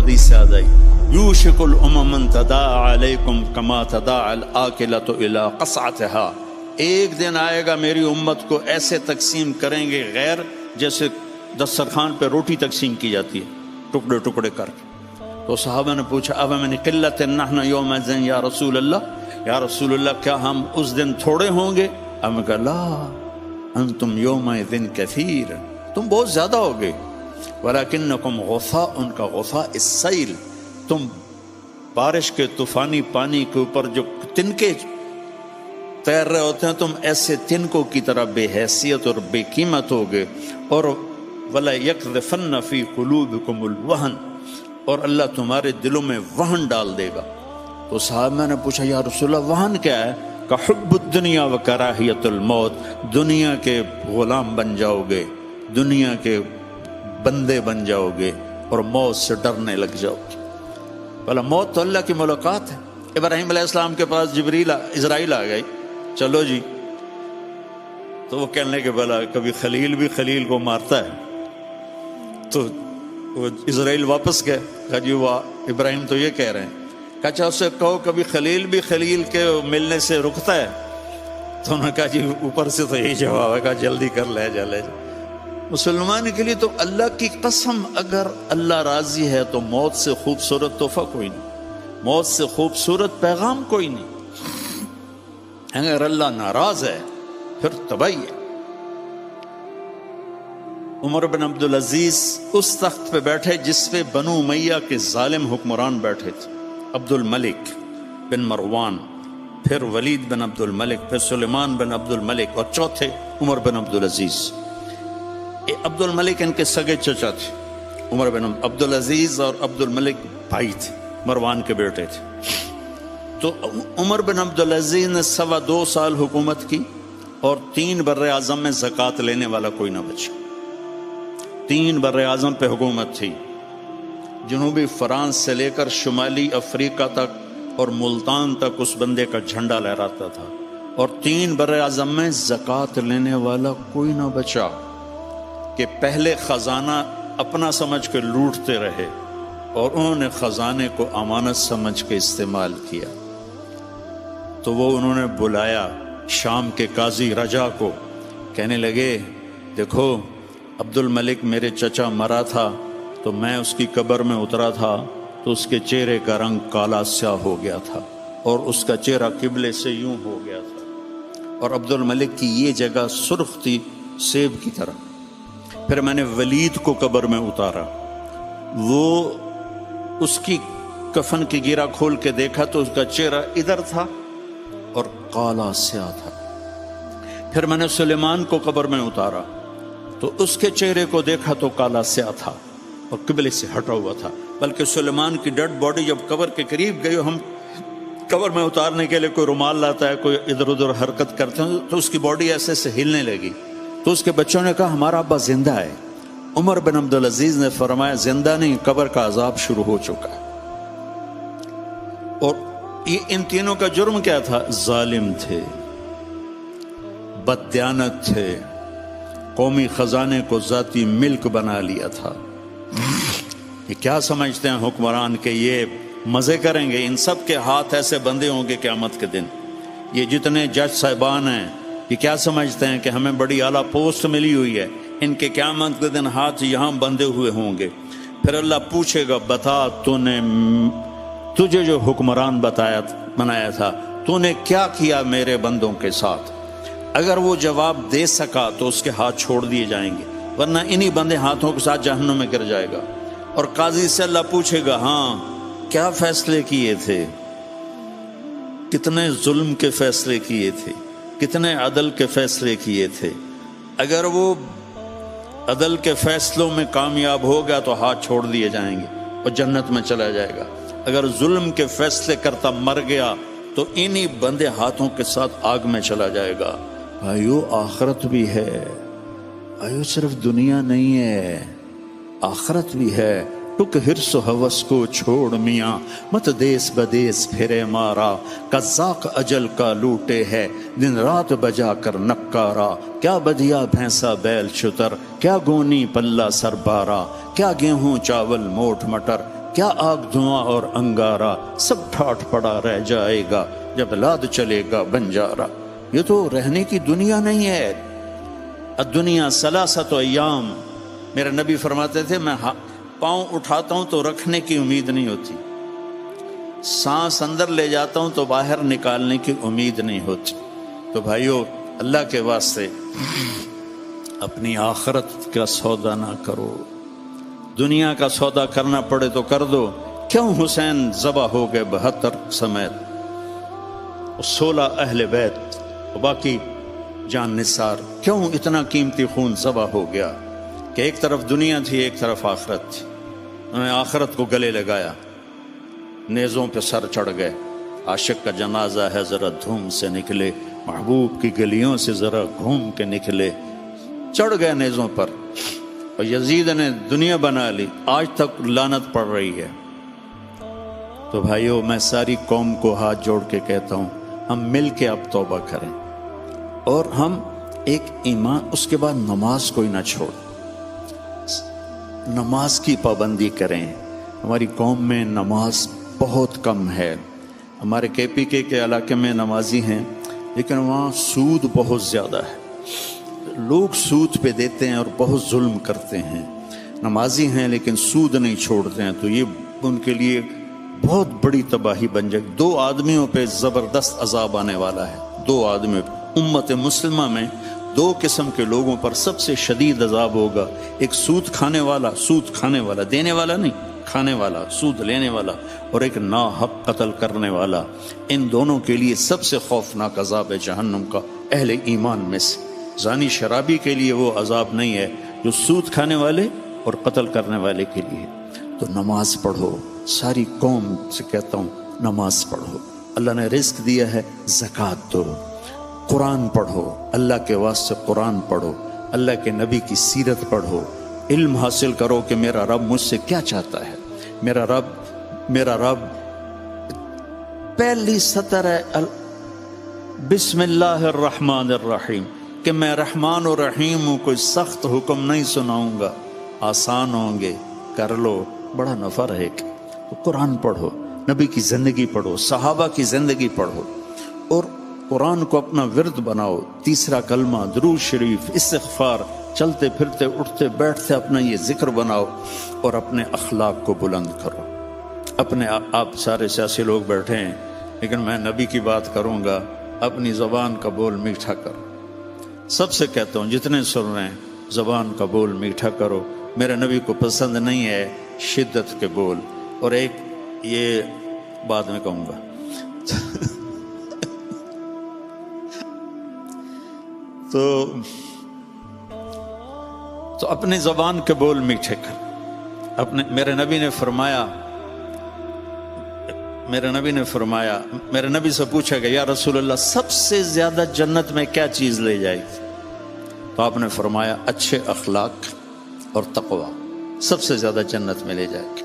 حدیث سے آ جائی یوشک الامم تداعی علیکم کما تداعی الاکلۃ الی قصعتها، ایک دن آئے گا میری امت کو ایسے تقسیم کریں گے غیر جیسے دسترخوان پہ روٹی تقسیم کی جاتی ہے ٹکڑے ٹکڑے کر کے۔ تو صحابہ نے پوچھا اب من قلت نحن یومئذ یا رسول اللہ، یا رسول اللہ کیا ہم اس دن تھوڑے ہوں گے؟ اب میں کہا لا انتم یومئذ کثیر، تم بہت زیادہ ہوگے، ولکنکم غثاء، ان کا غثاء السیل، تم بارش کے طوفانی پانی کے اوپر جو تنکے تیر رہے ہوتے ہیں تم ایسے تنکوں کی طرح بے حیثیت اور بے قیمت ہوگے، اور وَلَا يَقْذِفَنَّ فِي قُلُوبِكُمُ الْوَهْنَ، اور اللہ تمہارے دلوں میں وہن ڈال دے گا۔ تو صحابہ نے پوچھا یا رسول اللہ وہن کیا ہے؟ کہ حب الدنیا و کراہیت الموت، دنیا کے غلام بن جاؤ گے، دنیا کے بندے بن جاؤ گے اور موت سے ڈرنے لگ جاؤ گے۔ بھلا موت تو اللہ کی ملاقات ہے۔ ابراہیم علیہ السلام کے پاس اسرائیل آ گئی، چلو جی، تو وہ کہنے کہ بھلا کبھی خلیل بھی خلیل کو مارتا ہے؟ تو وہ اسرائیل واپس گئے، کہا جی وہ ابراہیم تو یہ کہہ رہے ہیں، کہا اچھا اس سے کہو کبھی خلیل بھی خلیل کے ملنے سے رکتا ہے؟ تو انہوں نے کہا جی اوپر سے تو یہی جواب ہے، کہا جلدی کر لے جا لے جا۔ مسلمان کے لیے تو اللہ کی قسم اگر اللہ راضی ہے تو موت سے خوبصورت تحفہ کوئی نہیں، موت سے خوبصورت پیغام کوئی نہیں۔ اگر اللہ ناراض ہے پھر تباہی ہے۔ عمر بن عبدالعزیز اس تخت پہ بیٹھے جس پہ بنو امیہ کے ظالم حکمران بیٹھے تھے، عبد الملک بن مروان، پھر ولید بن عبد الملک، پھر سلیمان بن عبد الملک، اور چوتھے عمر بن عبدالعزیز۔ عبد الملک ان کے سگے چچا تھے، عمر بن عبدالعزیز اور عبد الملک بھائی تھے، مروان کے بیٹے تھے۔ تو عمر بن عبدالعزیز نے 2.25 سال حکومت کی اور 3 بر اعظم میں زکوٰۃ لینے والا کوئی نہ بچا۔ 3 بر اعظم پہ حکومت تھی، جنوبی فرانس سے لے کر شمالی افریقہ تک اور ملتان تک اس بندے کا جھنڈا لہراتا تھا، اور 3 بر اعظم میں زکوٰۃ لینے والا کوئی نہ بچا کہ پہلے خزانہ اپنا سمجھ کے لوٹتے رہے اور انہوں نے خزانے کو امانت سمجھ کے استعمال کیا۔ تو وہ انہوں نے بلایا شام کے قاضی رجا کو، کہنے لگے دیکھو عبد الملک میرے چچا مرا تھا تو میں اس کی قبر میں اترا تھا تو اس کے چہرے کا رنگ کالا سیاہ ہو گیا تھا اور اس کا چہرہ قبلے سے یوں ہو گیا تھا، اور عبد الملک کی یہ جگہ سرخ تھی سیب کی طرح۔ پھر میں نے ولید کو قبر میں اتارا، وہ اس کی کفن کی گیرا کھول کے دیکھا تو اس کا چہرہ ادھر تھا اور کالا سیاہ تھا۔ پھر میں نے سلیمان کو قبر میں اتارا تو اس کے چہرے کو دیکھا تو کالا سیاہ تھا اور قبلے سے ہٹا ہوا تھا، بلکہ سلیمان کی ڈیڈ باڈی جب قبر کے قریب گئی، ہم قبر میں اتارنے کے لیے کوئی رومال لاتا ہے، کوئی ادھر ادھر حرکت کرتے ہیں تو اس کی باڈی ایسے سے ہلنے لگی، تو اس کے بچوں نے کہا ہمارا ابا زندہ ہے۔ عمر بن عبدالعزیز نے فرمایا زندہ نہیں، قبر کا عذاب شروع ہو چکا ہے۔ اور یہ ان تینوں کا جرم کیا تھا؟ ظالم تھے، بددیانت تھے، قومی خزانے کو ذاتی ملک بنا لیا تھا۔ یہ کیا سمجھتے ہیں حکمران کہ یہ مزے کریں گے؟ ان سب کے ہاتھ ایسے بندے ہوں گے قیامت کے دن۔ یہ جتنے جج صاحبان ہیں یہ کیا سمجھتے ہیں کہ ہمیں بڑی اعلیٰ پوسٹ ملی ہوئی ہے؟ ان کے قیامت کے دن ہاتھ یہاں بندے ہوئے ہوں گے۔ پھر اللہ پوچھے گا بتا تجھے جو حکمران بنایا تھا تو نے کیا کیا میرے بندوں کے ساتھ؟ اگر وہ جواب دے سکا تو اس کے ہاتھ چھوڑ دیے جائیں گے، ورنہ انہی بندے ہاتھوں کے ساتھ جہنم میں گر جائے گا۔ اور قاضی سے اللہ پوچھے گا ہاں کیا فیصلے کیے تھے، کتنے ظلم کے فیصلے کیے تھے، کتنے عدل کے فیصلے کیے تھے؟ اگر وہ عدل کے فیصلوں میں کامیاب ہو گیا تو ہاتھ چھوڑ دیے جائیں گے اور جنت میں چلا جائے گا۔ اگر ظلم کے فیصلے کرتا مر گیا تو انہی بندے ہاتھوں کے ساتھ آگ میں چلا جائے گا۔ بھائیو آخرت بھی ہے، بھائیو صرف دنیا نہیں ہے، آخرت بھی ہے۔ ٹک ہرس و ہوس کو چھوڑ میاں، مت دیس بدیس پھرے مارا، قزاق اجل کا لوٹے ہے دن رات بجا کر نکارا۔ کیا بدیا بھینسا بیل شتر، کیا گونی پلہ سر بارا، کیا گیہوں چاول موٹ مٹر، کیا آگ دھواں اور انگارہ، سب ٹھاٹ پڑا رہ جائے گا جب لاد چلے گا بنجارہ۔ یہ تو رہنے کی دنیا نہیں ہے۔ الدنیا ثلاثۃ ایام، میرے نبی فرماتے تھے میں پاؤں اٹھاتا ہوں تو رکھنے کی امید نہیں ہوتی، سانس اندر لے جاتا ہوں تو باہر نکالنے کی امید نہیں ہوتی۔ تو بھائیو، اللہ کے واسطے اپنی آخرت کا سودا نہ کرو، دنیا کا سودا کرنا پڑے تو کر دو۔ کیوں حسین ذبح ہو گئے 72 سمیت، 16 اہل بیت اور باقی جان نثار، کیوں اتنا قیمتی خون ذبح ہو گیا؟ کہ ایک طرف دنیا تھی، ایک طرف آخرت تھی۔ انہوں نے آخرت کو گلے لگایا، نیزوں پہ سر چڑھ گئے۔ عاشق کا جنازہ ہے ذرا دھوم سے نکلے، محبوب کی گلیوں سے ذرا گھوم کے نکلے، چڑھ گئے نیزوں پر۔ اور یزید نے دنیا بنا لی، آج تک لعنت پڑ رہی ہے۔ تو بھائیو، میں ساری قوم کو ہاتھ جوڑ کے کہتا ہوں، ہم مل کے اب توبہ کریں، اور ہم ایک ایمان، اس کے بعد نماز کوئی نہ چھوڑ، نماز کی پابندی کریں۔ ہماری قوم میں نماز بہت کم ہے۔ ہمارے کے پی کے علاقے میں نمازی ہیں، لیکن وہاں سود بہت زیادہ ہے، لوگ سود پہ دیتے ہیں اور بہت ظلم کرتے ہیں۔ نمازی ہیں لیکن سود نہیں چھوڑتے ہیں، تو یہ ان کے لیے بہت بڑی تباہی بن جائے۔ 2 آدمیوں پہ زبردست عذاب آنے والا ہے، 2 آدمیوں پہ۔ امت مسلمہ میں 2 قسم کے لوگوں پر سب سے شدید عذاب ہوگا، ایک سود کھانے والا، سود کھانے والا، دینے والا نہیں، کھانے والا، سود لینے والا، اور ایک ناحق قتل کرنے والا۔ ان دونوں کے لیے سب سے خوفناک عذاب ہے جہنم کا، اہل ایمان میں سے۔ زانی شرابی کے لیے وہ عذاب نہیں ہے جو سود کھانے والے اور قتل کرنے والے کے لیے۔ تو نماز پڑھو، ساری قوم سے کہتا ہوں نماز پڑھو۔ اللہ نے رزق دیا ہے، زکوٰۃ دو۔ قرآن پڑھو، اللہ کے واسطے قرآن پڑھو، اللہ کے نبی کی سیرت پڑھو، علم حاصل کرو کہ میرا رب مجھ سے کیا چاہتا ہے۔ میرا رب پہلی سطر ہے بسم اللہ الرحمن الرحیم، کہ میں رحمان و رحیم ہوں، کوئی سخت حکم نہیں سناؤں گا، آسان ہوں گے، کر لو، بڑا نفع رہے گا۔ تو قرآن پڑھو، نبی کی زندگی پڑھو، صحابہ کی زندگی پڑھو، اور قرآن کو اپنا ورد بناؤ۔ تیسرا کلمہ، درود شریف، استغفار، چلتے پھرتے اٹھتے بیٹھتے اپنا یہ ذکر بناؤ، اور اپنے اخلاق کو بلند کرو۔ اپنے آپ سارے سیاسی لوگ بیٹھے ہیں، لیکن میں نبی کی بات کروں گا، اپنی زبان کا بول میٹھا کرو۔ سب سے کہتا ہوں، جتنے سن رہے ہیں، زبان کا بول میٹھا کرو۔ میرے نبی کو پسند نہیں ہے شدت کے بول۔ اور ایک یہ بعد میں کہوں گا، تو اپنی زبان کے بول میٹھے کر۔ میرے نبی نے فرمایا، میرے نبی سے پوچھا کہ یا رسول اللہ، سب سے زیادہ جنت میں کیا چیز لے جائے گی؟ تو آپ نے فرمایا اچھے اخلاق اور تقوی سب سے زیادہ جنت میں لے جائے گی۔